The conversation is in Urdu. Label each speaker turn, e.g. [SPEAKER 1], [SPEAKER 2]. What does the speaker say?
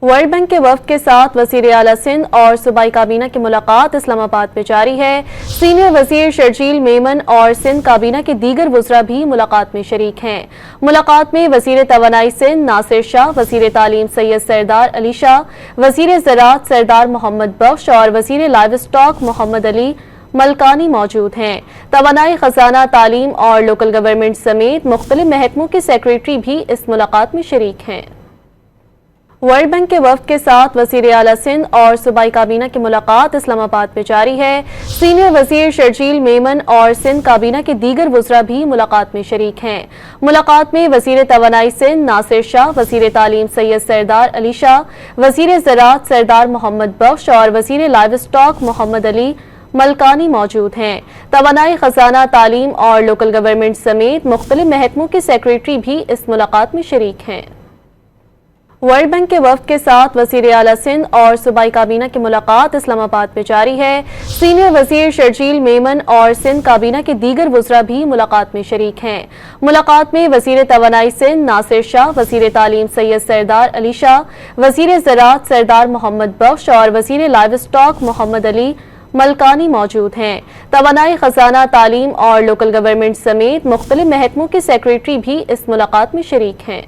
[SPEAKER 1] ورلڈ بینک کے وفد کے ساتھ وزیر اعلیٰ سندھ اور صوبائی کابینہ کی ملاقات اسلام آباد میں جاری ہے۔ سینئر وزیر شرجیل میمن اور سندھ کابینہ کے دیگر وزراء بھی ملاقات میں شریک ہیں۔ ملاقات میں وزیر توانائی سندھ ناصر شاہ، وزیر تعلیم سید سردار علی شاہ، وزیر زراعت سردار محمد بخش اور وزیر لائیو اسٹاک محمد علی ملکانی موجود ہیں۔ توانائی، خزانہ، تعلیم اور لوکل گورنمنٹ سمیت مختلف محکموں کے سیکریٹری بھی اس ملاقات میں شریک ہیں۔ ورلڈ بینک کے وفد کے ساتھ وزیر اعلیٰ سندھ اور صوبائی کابینہ کی ملاقات اسلام آباد میں جاری ہے۔ سینئر وزیر شرجیل میمن اور سندھ کابینہ کے دیگر وزراء بھی ملاقات میں شریک ہیں۔ ملاقات میں وزیر توانائی سندھ ناصر شاہ، وزیر تعلیم سید سردار علی شاہ، وزیر زراعت سردار محمد بخش اور وزیر لائیو اسٹاک محمد علی ملکانی موجود ہیں۔ توانائی، خزانہ، تعلیم اور لوکل گورنمنٹ سمیت مختلف محکموں کے سیکریٹری بھی اس ملاقات میں شریک ہیں۔ ورلڈ بینک کے وفد کے ساتھ وزیر اعلیٰ سندھ اور صوبائی کابینہ کی ملاقات اسلام آباد میں جاری ہے۔ سینئر وزیر شرجیل میمن اور سندھ کابینہ کے دیگر وزراء بھی ملاقات میں شریک ہیں۔ ملاقات میں وزیر توانائی سندھ ناصر شاہ، وزیر تعلیم سید سردار علی شاہ، وزیر زراعت سردار محمد بخش اور وزیر لائیو اسٹاک محمد علی ملکانی موجود ہیں۔ توانائی، خزانہ، تعلیم اور لوکل گورنمنٹ سمیت مختلف محکموں کے سیکریٹری بھی اس ملاقات میں شریک ہیں۔